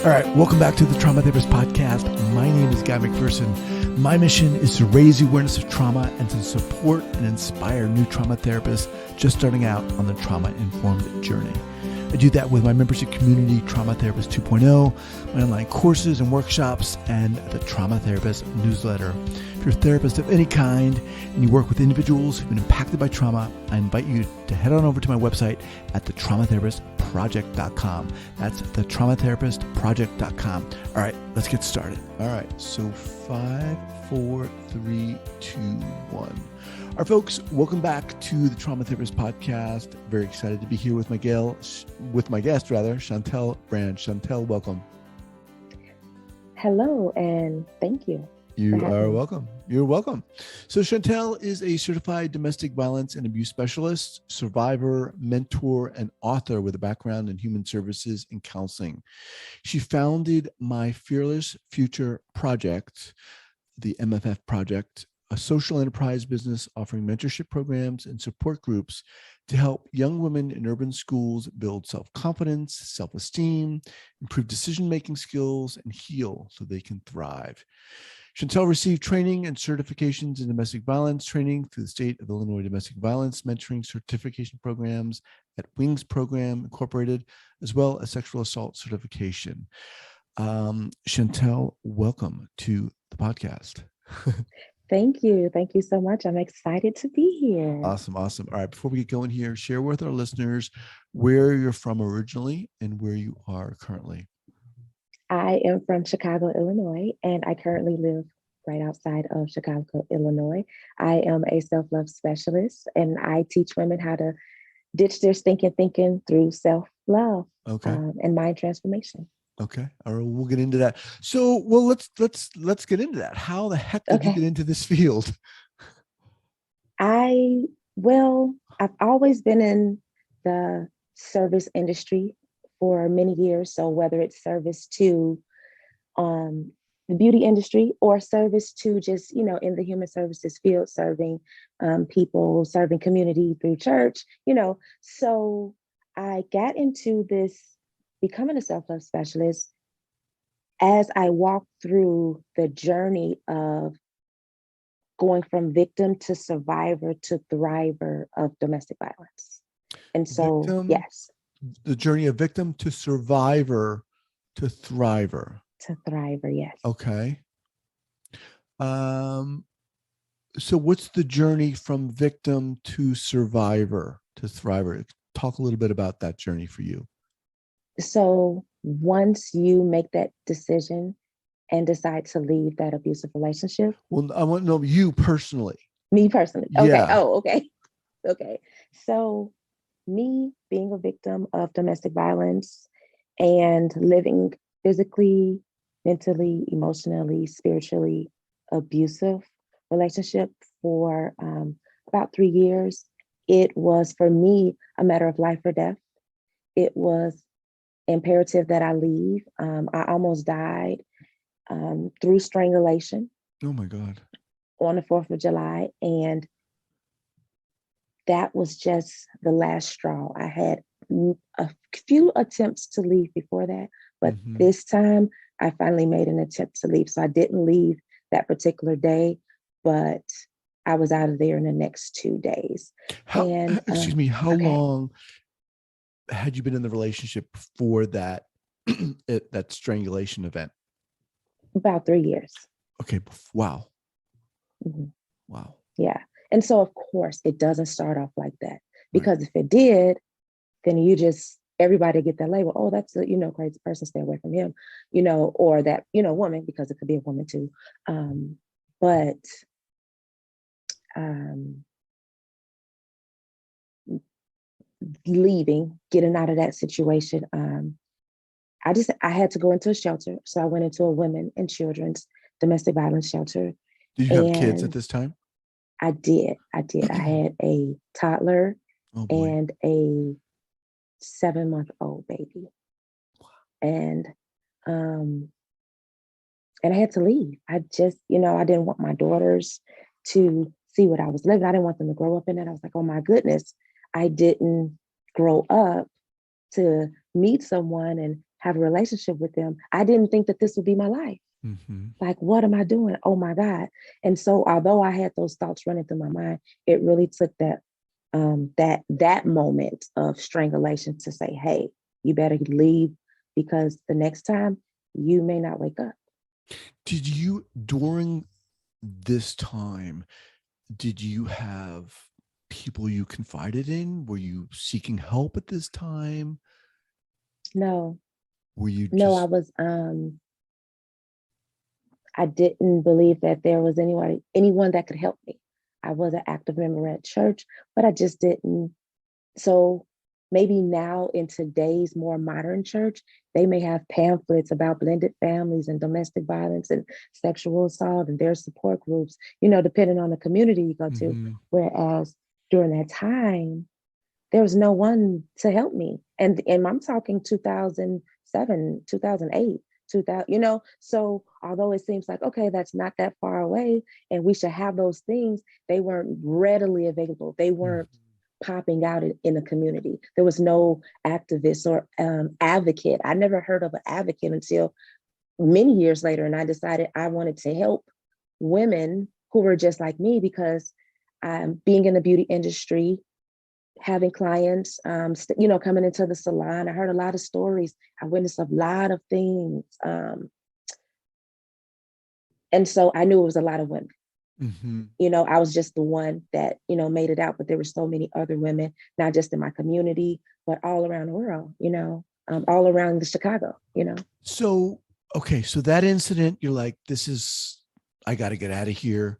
All right, welcome back to the Trauma Therapist Podcast. My name is Guy McPherson. My mission is to raise the awareness of trauma and to support and inspire new trauma therapists just starting out on the trauma-informed journey. I do that with my membership community, Trauma Therapist 2.0, my online courses and workshops, and the Trauma Therapist newsletter. If you're a therapist of any kind and you work with individuals who've been impacted by trauma, I invite you to head on over to my website at thetraumatherapistproject.com. That's thetraumatherapistproject.com. All right, let's get started. All right, so 5, 4, 3, 2, 1. All right, folks, welcome back to the Trauma Therapist Podcast. Very excited to be here with my guest, Chantelle Brand. Chantelle, welcome. Hello, and thank you. You are welcome. You're welcome. So Chantelle is a certified domestic violence and abuse specialist, survivor, mentor, and author with a background in human services and counseling. She founded My Fearless Future Project, the MFF Project, a social enterprise business offering mentorship programs and support groups to help young women in urban schools build self-confidence, self-esteem, improve decision-making skills, and heal so they can thrive. Chantelle received training and certifications in domestic violence training through the state of Illinois Domestic Violence Mentoring Certification Programs at Wings Program Incorporated, as well as Sexual Assault Certification. Chantelle, welcome to the podcast. Thank you. Thank you so much. I'm excited to be here. Awesome. All right, before we get going here, share with our listeners where you're from originally and where you are currently. I am from Chicago, Illinois, and I currently live right outside of Chicago, Illinois. I am a self-love specialist, and I teach women how to ditch their stinking thinking through self-love and mind transformation. Okay. All right. We'll get into that. So, well, let's get into that. How the heck did you get into this field? I've always been in the service industry for many years. So whether it's service to the beauty industry or service to just, in the human services field, serving people, serving community through church, so I got into this becoming a self-love specialist as I walked through the journey of going from victim to survivor to thriver of domestic violence. And so, yes. The journey of victim to survivor to thriver. To thriver, yes. Okay. So what's the journey from victim to survivor to thriver? Talk a little bit about that journey for you. So once you make that decision and decide to leave that abusive relationship. Well, I want to know you personally. Me personally. Okay. Yeah. Oh, okay. Okay. So me being a victim of domestic violence and living physically, mentally, emotionally, spiritually abusive relationship for about 3 years, it was for me a matter of life or death. It was imperative that I leave. I almost died through strangulation. Oh my God. On the 4th of July. And that was just the last straw. I had a few attempts to leave before that, but this time I finally made an attempt to leave. So I didn't leave that particular day, but I was out of there in the next 2 days. How long had you been in the relationship before that that strangulation event? About 3 years. Okay. Wow. Mm-hmm. Wow. Yeah. And so, of course, it doesn't start off like that, because if it did, then everybody get that label. Oh, that's a, crazy person, stay away from him, or that, woman, because it could be a woman too. But getting out of that situation, I had to go into a shelter. So I went into a women and children's domestic violence shelter. Did you have kids at this time? I did. I had a toddler and a 7-month-old baby. And I had to leave. I just, I didn't want my daughters to see what I was living. I didn't want them to grow up in it. I was like, oh my goodness, I didn't grow up to meet someone and have a relationship with them, I didn't think that this would be my life. Mm-hmm. Like, what am I doing? Oh my God. And so although I had those thoughts running through my mind, it really took that moment of strangulation to say, hey, you better leave, because the next time you may not wake up. Did you, during this time, did you have people you confided in? Were you seeking help at this time? No, Were you no, just, I didn't believe that there was anyone that could help me. I was an active member at church, but I just didn't. So maybe now in today's more modern church, they may have pamphlets about blended families and domestic violence and sexual assault and their support groups, depending on the community you go to. mm-hmm. Whereas during that time, there was no one to help me. And I'm talking 2007, 2008, 2000, so although it seems like, okay, that's not that far away and we should have those things, they weren't readily available. They weren't popping out in the community. There was no activist or advocate. I never heard of an advocate until many years later. And I decided I wanted to help women who were just like me, because being in the beauty industry, having clients, coming into the salon, I heard a lot of stories. I witnessed a lot of things. And so I knew it was a lot of women. Mm-hmm. I was just the one that, made it out, but there were so many other women, not just in my community, but all around the world, all around the Chicago. So, okay. So that incident, you're like, I got to get out of here.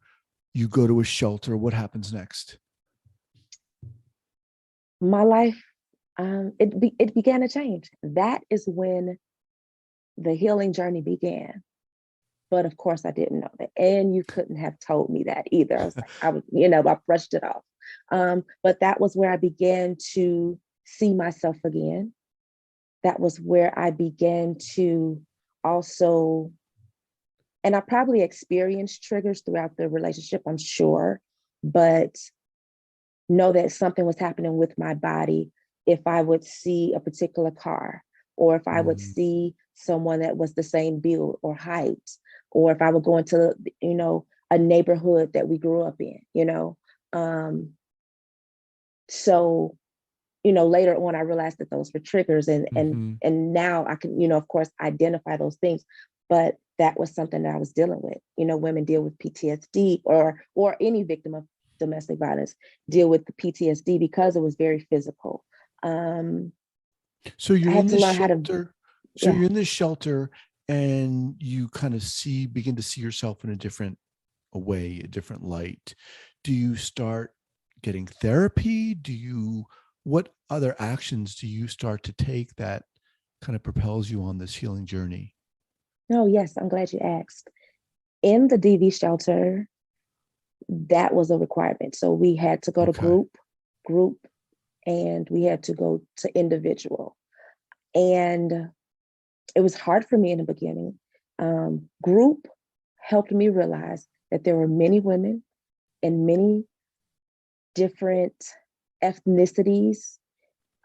You go to a shelter. What happens next? My life, it began to change. That is when the healing journey began. But of course, I didn't know that. And you couldn't have told me that either. I was like, I brushed it off. But that was where I began to see myself again. That was where I began to also, and I probably experienced triggers throughout the relationship, I'm sure, but know that something was happening with my body if I would see a particular car, or if I would see someone that was the same build or height, or if I would go into, a neighborhood that we grew up in. So, later on, I realized that those were triggers, and now I can, of course, identify those things. But that was something that I was dealing with. Women deal with PTSD, or any victim of domestic violence deal with the PTSD because it was very physical. So I you're had in to this learn how to, shelter. So yeah. you're in this shelter, and you kind of begin to see yourself in a different way, a different light. Do you start getting therapy? What other actions do you start to take that kind of propels you on this healing journey? No, yes, I'm glad you asked. In the DV shelter, that was a requirement. So we had to go to Okay. group, and we had to go to individual. And it was hard for me in the beginning. Group helped me realize that there were many women and many different ethnicities,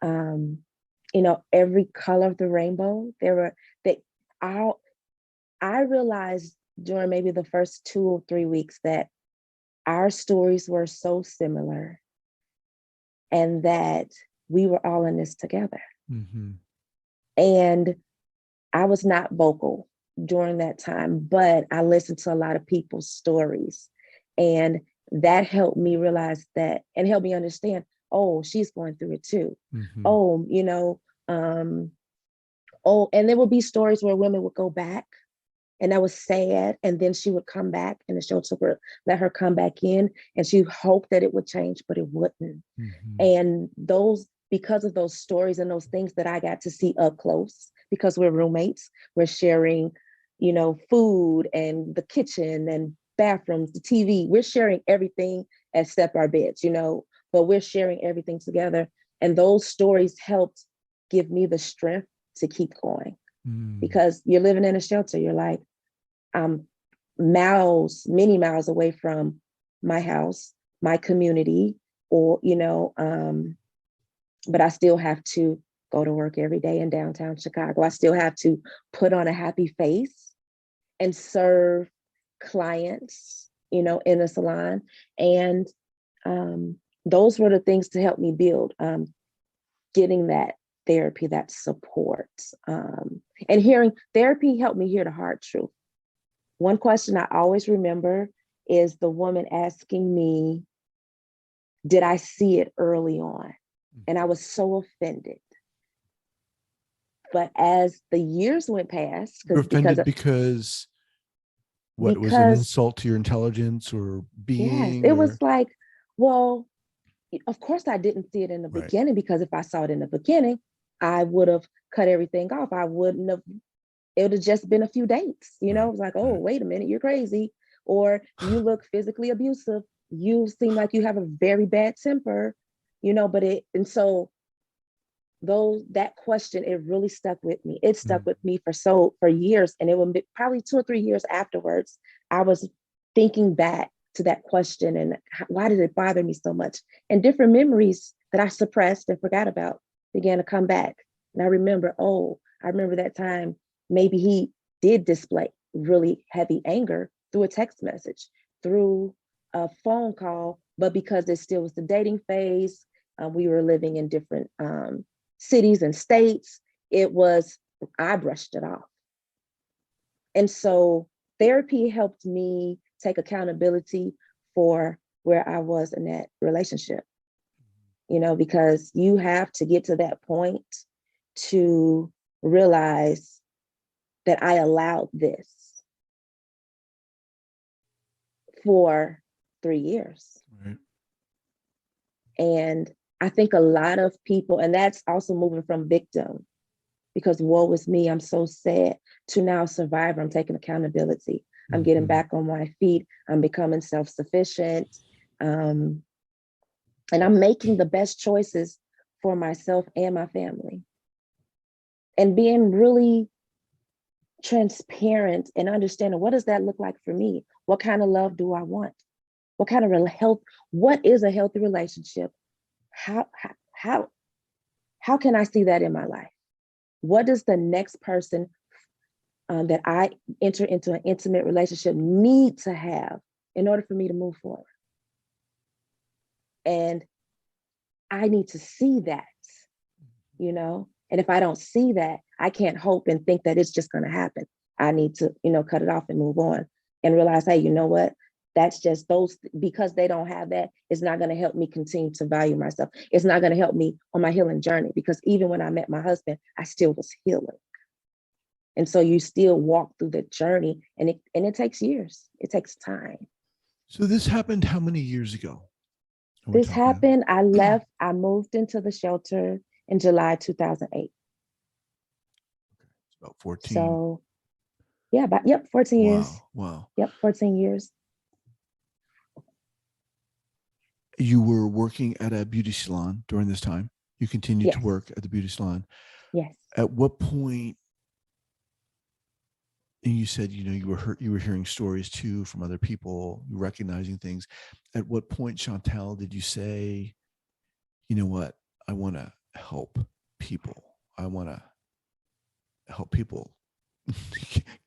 every color of the rainbow. I, I realized during maybe the first 2 or 3 weeks that our stories were so similar, and that we were all in this together. Mm-hmm. And I was not vocal during that time, but I listened to a lot of people's stories. And that helped me realize that, and helped me understand, oh, she's going through it too. Mm-hmm. Oh, and there would be stories where women would go back, and that was sad. And then she would come back, and the show let her come back in, and she hoped that it would change, but it wouldn't. Mm-hmm. And because of those stories and those things that I got to see up close, because we're roommates, we're sharing, food and the kitchen and bathrooms, the TV, we're sharing everything except our beds, but we're sharing everything together. And those stories helped give me the strength to keep going, because you're living in a shelter. You're like, I'm many miles away from my house, my community, or, but I still have to go to work every day in downtown Chicago. I still have to put on a happy face and serve clients, in a salon. And those were the things to help me build, getting that therapy, that support, and hearing therapy helped me hear the hard truth. One question I always remember is the woman asking me, did I see it early on? And I was so offended. But as the years went past, You're offended because what was an insult to your intelligence or being? Yes, it was like, well, of course I didn't see it in the beginning, because if I saw it in the beginning, I would have cut everything off. I wouldn't have, it would have just been a few dates, it was like, oh, wait a minute, you're crazy. Or you look physically abusive. You seem like you have a very bad temper, and so that question, it really stuck with me. It stuck with me for years. And it would be probably 2 or 3 years afterwards, I was thinking back to that question and why did it bother me so much? And different memories that I suppressed and forgot about began to come back. And I remember that time, maybe he did display really heavy anger through a text message, through a phone call, but because it still was the dating phase, we were living in different cities and states, I brushed it off. And so therapy helped me take accountability for where I was in that relationship, because you have to get to that point to realize that I allowed this for 3 years. Right. And I think a lot of people, and that's also moving from victim, because woe is me, I'm so sad, to now survivor. I'm taking accountability. I'm getting back on my feet. I'm becoming self-sufficient. And I'm making the best choices for myself and my family. And being really transparent and understanding, what does that look like for me? What kind of love do I want? What kind of what is a healthy relationship? How can I see that in my life? What does the next person that I enter into an intimate relationship need to have in order for me to move forward? And I need to see that, and if I don't see that, I can't hope and think that it's just going to happen. I need to, cut it off and move on and realize, hey, you know what? That's just because they don't have that, it's not going to help me continue to value myself. It's not going to help me on my healing journey, because even when I met my husband, I still was healing. And so you still walk through the journey, and it takes years. It takes time. So this happened how many years ago? This happened, I moved into the shelter in July 2008. It's about 14. So, yeah, 14 years. Wow. Yep, 14 years. You were working at a beauty salon during this time. You continued to work at the beauty salon. Yes. At what point, and you said, you were hearing stories too from other people, recognizing things. At what point, Chantelle, did you say, you know what, I want to help people. I want to help people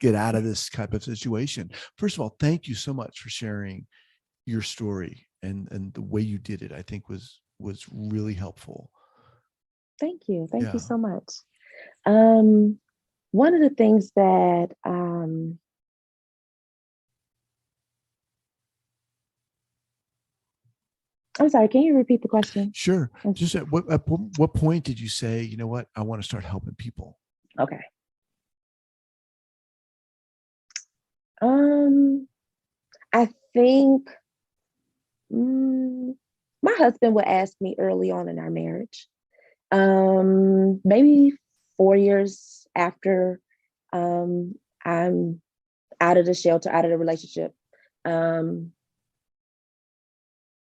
get out of this type of situation? First of all, thank you so much for sharing your story, and the way you did it, I think was really helpful. Thank you. Thank you so much. One of the things that I'm sorry, can you repeat the question? Sure. Just at what point did you say, you know what, I want to start helping people? Okay. I think my husband would ask me early on in our marriage, maybe 4 years after I'm out of the shelter, out of the relationship.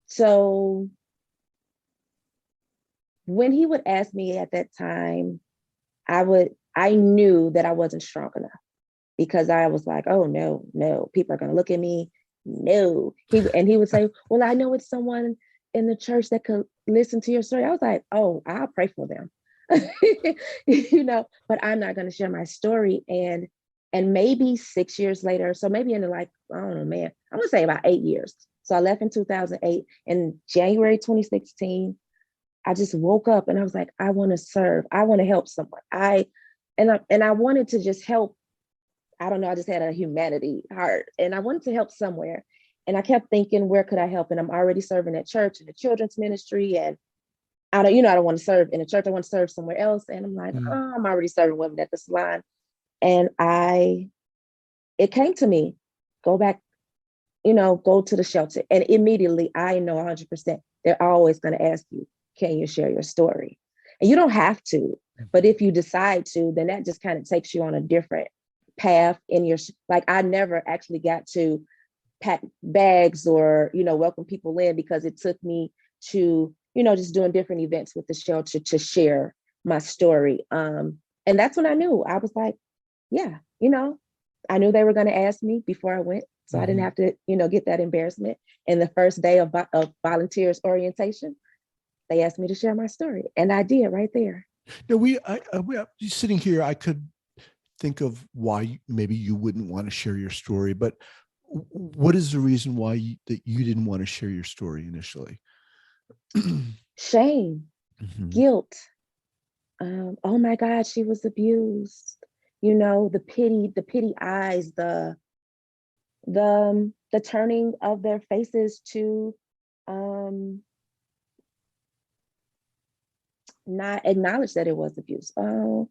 So when he would ask me at that time, I knew that I wasn't strong enough, because I was like, oh, no, people are going to look at me. No. He would say, well, I know it's someone in the church that could listen to your story. I was like, oh, I'll pray for them. but I'm not going to share my story. And maybe 6 years later, so maybe in like, I don't know, man, I'm going to say about 8 years. So I left in 2008. In January 2016, I just woke up and I was like, I want to serve. I want to help someone. And I wanted to just help. I don't know. I just had a humanity heart and I wanted to help somewhere. And I kept thinking, where could I help? And I'm already serving at church in the children's ministry. And I don't want to serve in a church. I want to serve somewhere else. And I'm like, oh, I'm already serving women at the salon. And it came to me, go back, go to the shelter. And immediately I know 100%, they're always going to ask you, can you share your story? And you don't have to, but if you decide to, then that just kind of takes you on a different path in your, like, I never actually got to pack bags or, welcome people in, because it took me to, just doing different events with the shelter to share my story. And that's when I knew. I was like, yeah, I knew they were going to ask me before I went. So I didn't have to, get that embarrassment. And the first day of volunteers orientation, they asked me to share my story. And I did right there. Now, we sitting here, I could think of why maybe you wouldn't want to share your story, but what is the reason why that you didn't want to share your story initially? Shame, guilt. Oh my God, she was abused. The pity eyes, the turning of their faces to not acknowledge that it was abuse. Oh,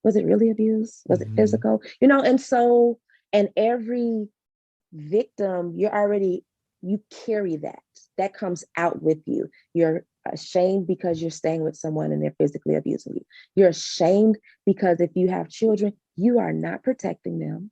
was it really abuse? Was it physical? And every victim, you carry that comes out with you. You're ashamed because you're staying with someone and they're physically abusing you. You're ashamed because if you have children, you are not protecting them,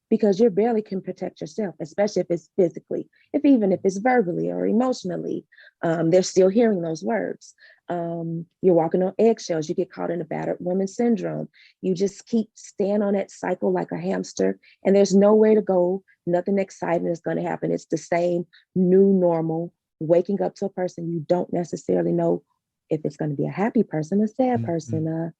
because you barely can protect yourself, especially if it's physically, even if it's verbally or emotionally, they're still hearing those words. You're walking on eggshells. You get caught in a battered woman syndrome. You just keep staying on that cycle like a hamster, and there's nowhere to go. Nothing exciting is going to happen. It's the same new normal, waking up to a person you don't necessarily know if it's going to be a happy person, a sad person.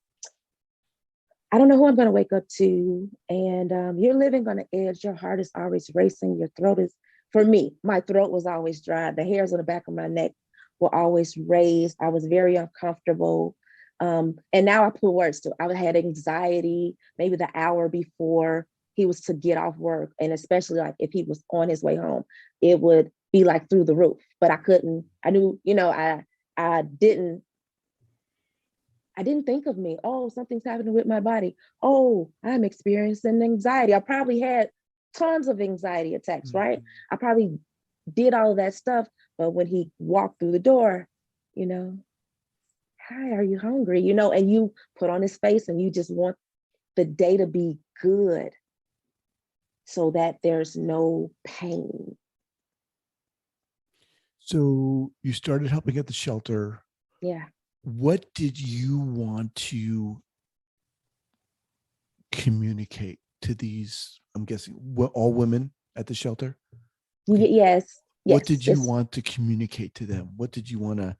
I don't know who I'm going to wake up to. And you're living on the edge. Your heart is always racing. Your throat is, for me, my throat was always dry. The hairs on the back of my neck were always raised. I was very uncomfortable. And now I put words to it. I had anxiety maybe the hour before he was to get off work. And especially like if he was on his way home, it would be like through the roof. But I knew, I didn't think of me. Oh, something's happening with my body. Oh, I'm experiencing anxiety. I probably had tons of anxiety attacks, right? I probably did all of that stuff. But when he walked through the door, hi, are you hungry? And you put on his face and you just want the day to be good so that there's no pain. So you started helping at the shelter. Yeah. What did you want to communicate to these, I'm guessing, all women at the shelter? Okay. Yes. What did you want to communicate to them? What did you want to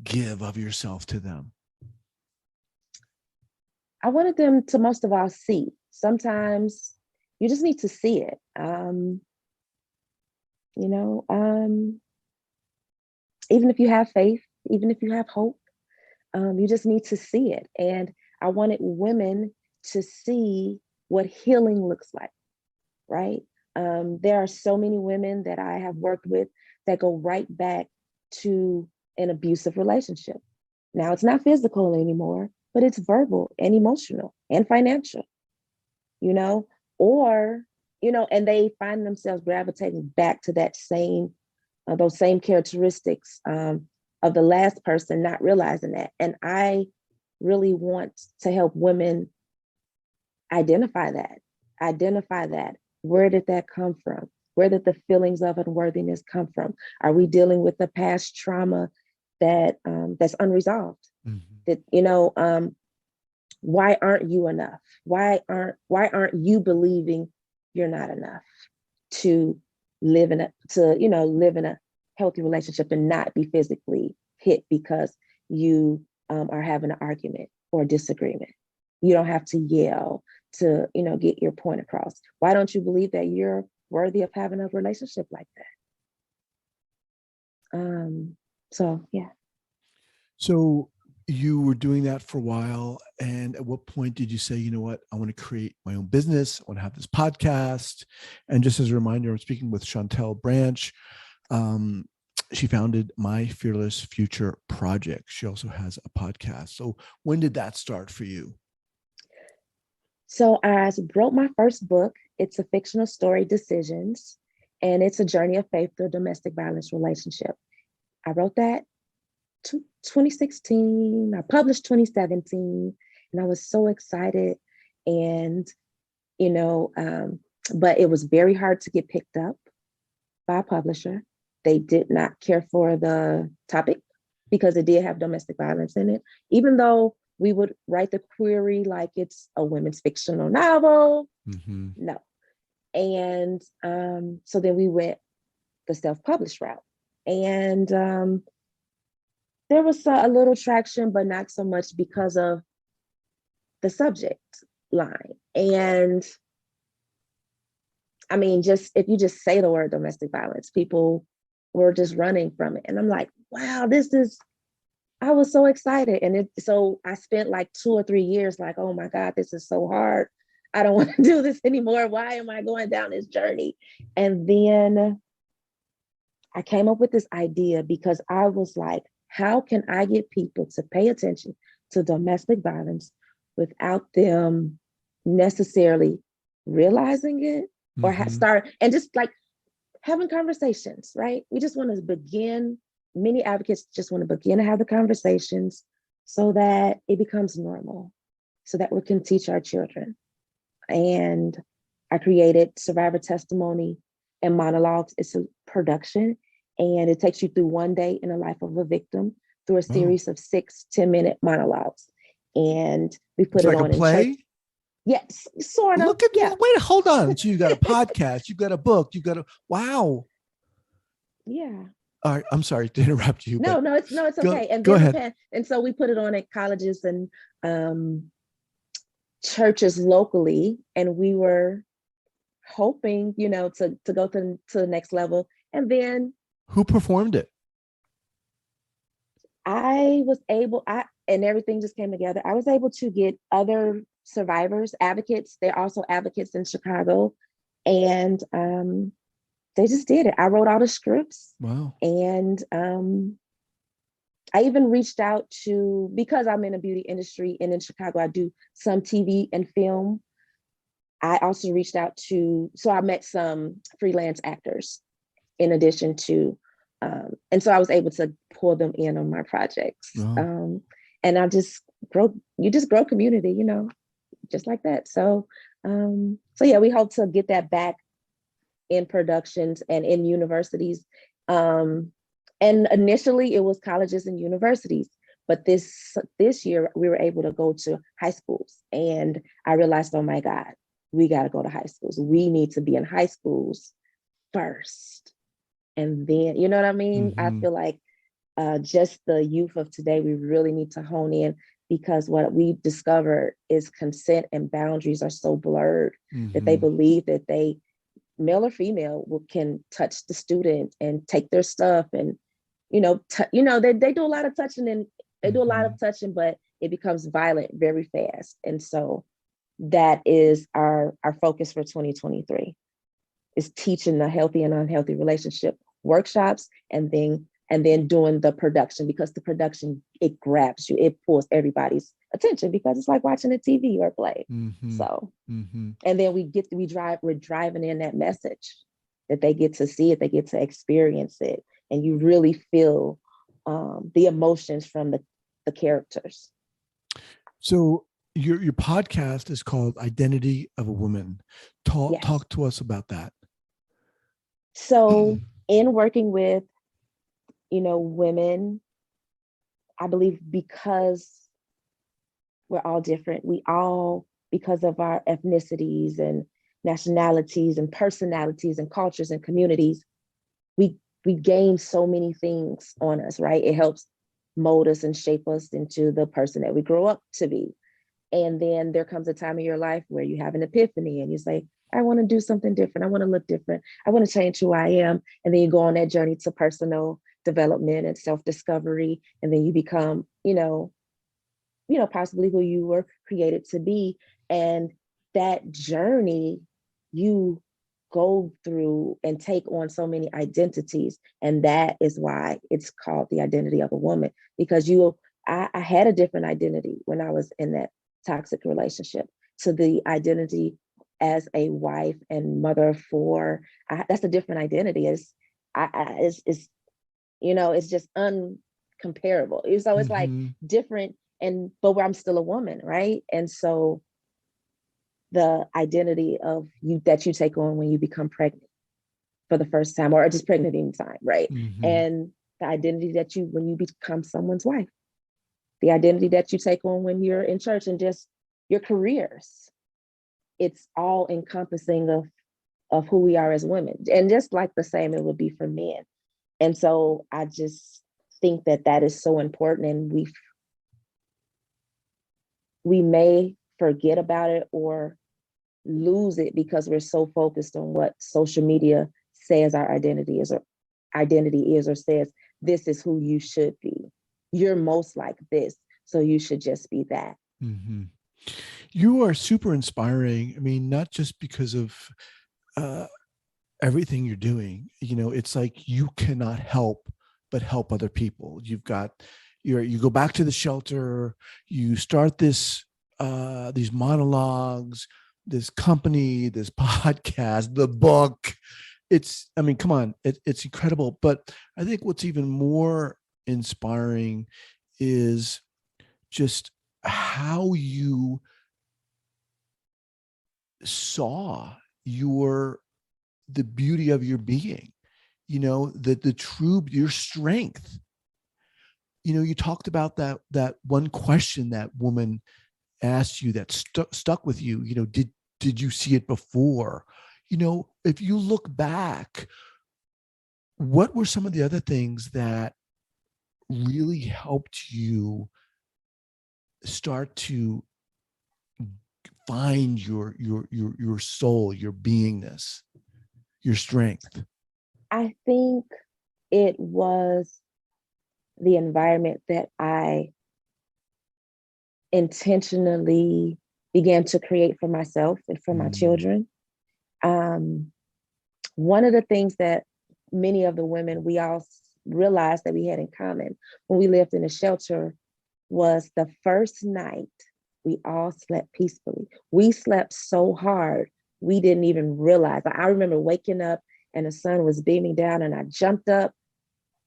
give of yourself to them? I wanted them to most of all see. Sometimes you just need to see it. Even if you have faith, even if you have hope, you just need to see it. And I wanted women to see what healing looks like, right? There are so many women that I have worked with that go right back to an abusive relationship. Now it's not physical anymore, but it's verbal and emotional and financial, and they find themselves gravitating back to that those same characteristics of the last person, not realizing that. And I really want to help women identify that. Where did that come from? Where did the feelings of unworthiness come from? Are we dealing with the past trauma that's unresolved? That, why aren't you enough? Why aren't you believing you're not enough to live in a healthy relationship and not be physically hit because you are having an argument or disagreement. You don't have to yell to, get your point across. Why don't you believe that you're worthy of having a relationship like that? So yeah. So you were doing that for a while. And at what point did you say, you know what, I want to create my own business. I want to have this podcast. And just as a reminder, I'm speaking with Chantelle Branch. She founded My Fearless Future Project. She also has a podcast. So when did that start for you? So I wrote my first book. It's a fictional story, Decisions, and it's a journey of faith through a domestic violence relationship. I wrote that 2016. I published 2017, and I was so excited. And, but it was very hard to get picked up by a publisher. They did not care for the topic because it did have domestic violence in it, even though we would write the query like it's a women's fictional novel. Mm-hmm. No. And so then we went the self-published route. And there was a little traction, but not so much because of the subject line. And I mean, just if you just say the word domestic violence, people were just running from it. And I'm like, wow, I was so excited. And so I spent like 2 or 3 years like, oh my God, this is so hard. I don't want to do this anymore. Why am I going down this journey? And then I came up with this idea because I was like, how can I get people to pay attention to domestic violence without them necessarily realizing it or start and just like having conversations, right? We just want to begin. Many advocates just want to begin to have the conversations so that it becomes normal, so that we can teach our children. And I created Survivor Testimony and Monologues. It's a production, and it takes you through one day in the life of a victim through a series of 6 10-minute monologues. And we put it on in church. Yes, sort of. Look at you. Wait, hold on. So you got a podcast, you got a book, wow. Yeah. All right, I'm sorry to interrupt you. No, it's okay. And go ahead. And so we put it on at colleges and churches locally, and we were hoping, to go to the next level. And then who performed it? And everything just came together. I was able to get other survivors, advocates. They're also advocates in Chicago, and they just did it. I wrote all the scripts. Wow. And I even reached out to, because I'm in the beauty industry and in Chicago, I do some TV and film. I also reached out so I met some freelance actors in addition to, and so I was able to pull them in on my projects. Wow. And you just grow community, just like that. So yeah, we hope to get that back in productions and in universities. And initially it was colleges and universities, but this year we were able to go to high schools, and I realized, oh my God, we got to go to high schools. We need to be in high schools first. And then, you know what I mean? I feel like just the youth of today, we really need to hone in, because what we've discovered is consent and boundaries are so blurred that they believe that they, male or female, can touch the student and take their stuff. And, they do a lot of touching, and they do a lot of touching, but it becomes violent very fast. And so that is our focus for 2023, is teaching the healthy and unhealthy relationship workshops, and then doing the production, because the production, it grabs you, it pulls everybody's attention, because it's like watching a TV or play. So, and then we're driving in that message that they get to see it, they get to experience it, and you really feel the emotions from the characters. So your podcast is called Identity of a Woman. Talk to us about that. So in working with, women, I believe because we're all different, because of our ethnicities and nationalities and personalities and cultures and communities, we gain so many things on us, right? It helps mold us and shape us into the person that we grow up to be. And then there comes a time in your life where you have an epiphany and you say, I want to do something different. I want to look different. I want to change who I am. And then you go on that journey to personal development and self-discovery. And then you become, possibly who you were created to be. And that journey, you go through and take on so many identities. And that is why it's called the identity of a woman, because I had a different identity when I was in that toxic relationship to the identity as a wife and mother of four. That's a different identity. It's just uncomparable. So it's like different, but where I'm still a woman, right? And so the identity of you that you take on when you become pregnant for the first time, or just pregnant anytime, right? And the identity that when you become someone's wife, the identity that you take on when you're in church, and just your careers. It's all encompassing of who we are as women. And just like the same, it would be for men. And so I just think that is so important, and we may forget about it or lose it because we're so focused on what social media says our identity is, or says this is who you should be. You're most like this, so you should just be that. You are super inspiring. I mean, not just because of everything you're doing. It's like you cannot help but help other people. You go back to the shelter, you start these monologues, this company, this podcast, the book. Come on, it's incredible. But I think what's even more inspiring is just how you saw the beauty of your being, your strength. You talked about that one question that woman asked you that stuck with you. Did you see it before? If you look back, what were some of the other things that really helped you start to find your soul, your beingness, your strength? I think it was the environment that I intentionally began to create for myself and for my children. One of the things that many of the women, we all realized that we had in common when we lived in a shelter was the first night we all slept peacefully. We slept so hard, we didn't even realize. I remember waking up and the sun was beaming down and I jumped up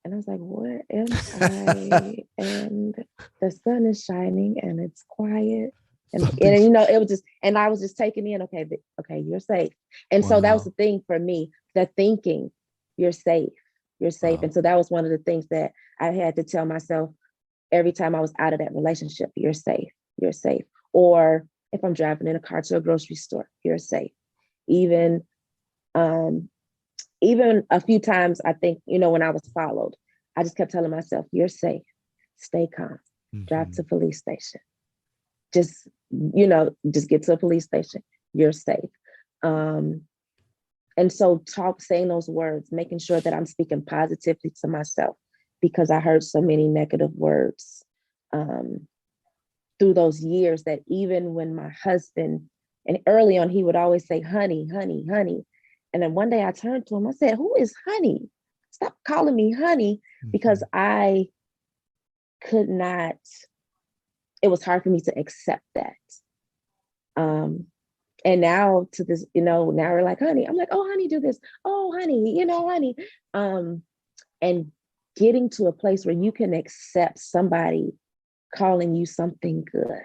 and I was like, where am I? And the sun is shining and it's quiet. And it was just, and I was just taking in, okay, you're safe. And so that was the thing for me, the thinking, you're safe. Wow. And so that was one of the things that I had to tell myself every time I was out of that relationship, you're safe. Or if I'm driving in a car to a grocery store, you're safe. Even a few times, I think, when I was followed, I just kept telling myself, you're safe, stay calm, drive to police station. Just get to a police station, you're safe. And so saying those words, making sure that I'm speaking positively to myself, because I heard so many negative words through those years, that even when my husband, and early on, he would always say, honey, honey, honey. And then one day I turned to him, I said, who is honey? Stop calling me honey, because I could not, it was hard for me to accept that. And now to this, now we're like, honey, I'm like, oh, honey, do this. Oh, honey, honey. And getting to a place where you can accept somebody calling you something good.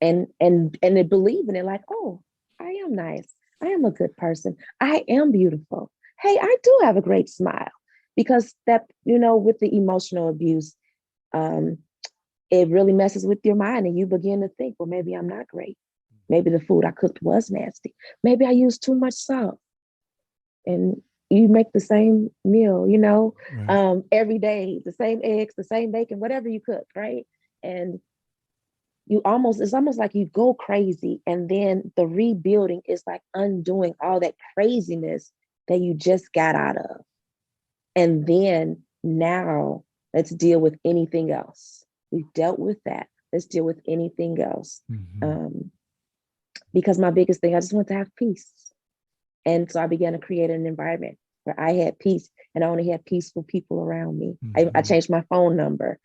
And they believe in it, like, oh, I am nice. I am a good person. I am beautiful. Hey, I do have a great smile. Because that, with the emotional abuse, it really messes with your mind, and you begin to think, well, maybe I'm not great. Maybe the food I cooked was nasty. Maybe I used too much salt. And, you make the same meal, Right. every day, the same eggs, the same bacon, whatever you cook, right? And it's almost like you go crazy. And then the rebuilding is like undoing all that craziness that you just got out of. And then now let's deal with anything else. We've dealt with that. Let's deal with anything else. Mm-hmm. Because my biggest thing, I just want to have peace. And so I began to create an environment where I had peace and I only had peaceful people around me. I Mm-hmm. changed my phone number.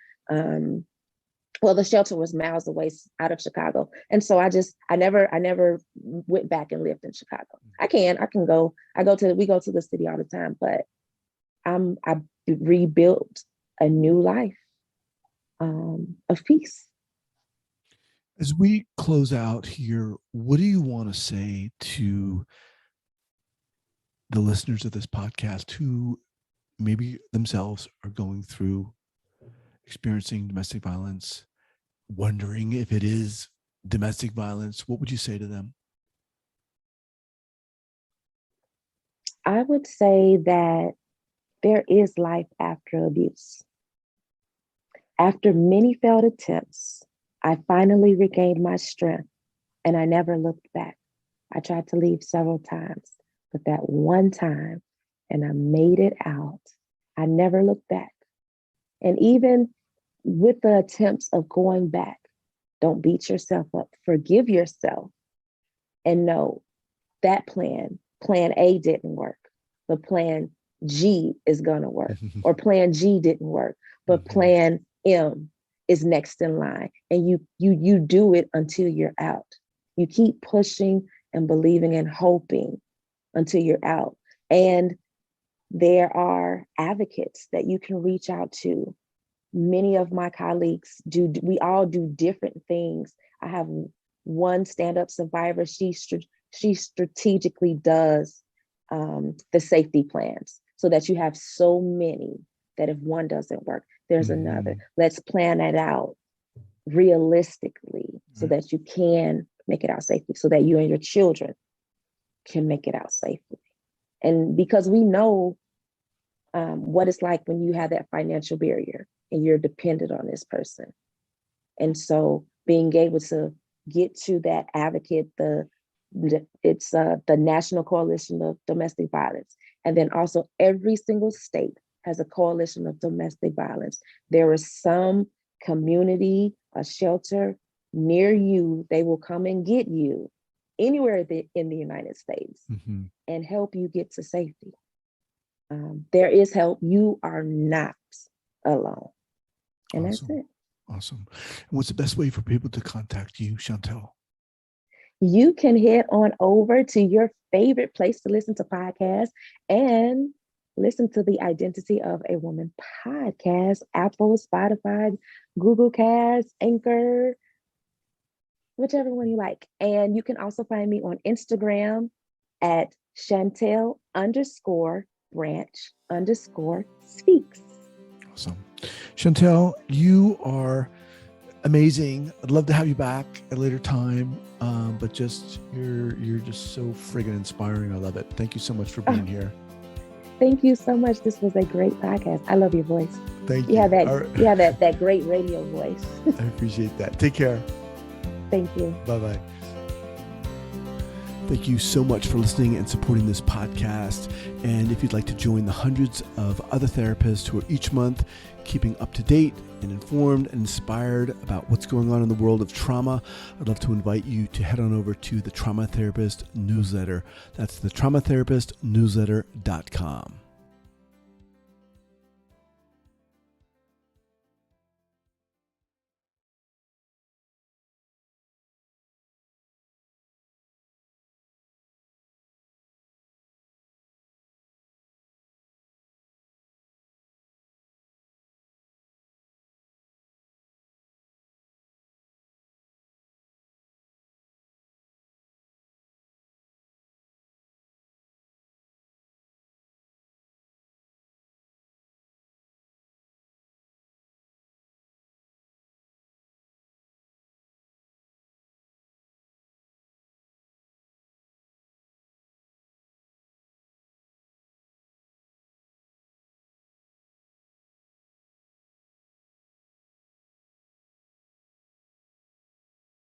Well, the shelter was miles away out of Chicago. And so I never went back and lived in Chicago. I can go. We go to the city all the time, but I rebuilt a new life of peace. As we close out here, what do you want to say to the listeners of this podcast who maybe themselves are going through experiencing domestic violence, wondering if it is domestic violence? What would you say to them? I would say that there is life after abuse. After many failed attempts, I finally regained my strength and I never looked back. I tried to leave several times, but that one time, and I made it out. I never looked back. And even with the attempts of going back, don't beat yourself up. Forgive yourself and know that plan A didn't work, but plan G is going to work, or plan G didn't work, but plan M is next in line. And you do it until you're out. You keep pushing and believing and hoping until you're out. And there are advocates that you can reach out to. Many of my colleagues we all do different things. I have one stand-up survivor. She strategically does the safety plans so that you have so many that if one doesn't work, there's another. Let's plan it out realistically so that you can make it out safely, so that you and your children can make it out safely. And because we know what it's like when you have that financial barrier and you're dependent on this person. And so being able to get to that advocate, it's the National Coalition of Domestic Violence. And then also every single state has a coalition of domestic violence. There is some community, a shelter near you. They will come and get you anywhere in the United States and help you get to safety. There is help. You are not alone. And Awesome. that's it. Awesome. And what's the best way for people to contact you, Chantelle? You can head on over to your favorite place to listen to podcasts and listen to the Identity of a Woman podcast, Apple, Spotify, Google Cast, Anchor, whichever one you like. And you can also find me on Instagram at Chantelle_branch_speaks. Awesome. Chantelle, you are amazing. I'd love to have you back at a later time. But you're just so friggin' inspiring. I love it. Thank you so much for being here. Thank you so much. This was a great podcast. I love your voice. Thank you. You have that great radio voice. I appreciate that. Take care. Thank you. Bye-bye. Thank you so much for listening and supporting this podcast. And if you'd like to join the hundreds of other therapists who are each month keeping up to date and informed and inspired about what's going on in the world of trauma, I'd love to invite you to head on over to the Trauma Therapist newsletter. That's the traumatherapistnewsletter.com.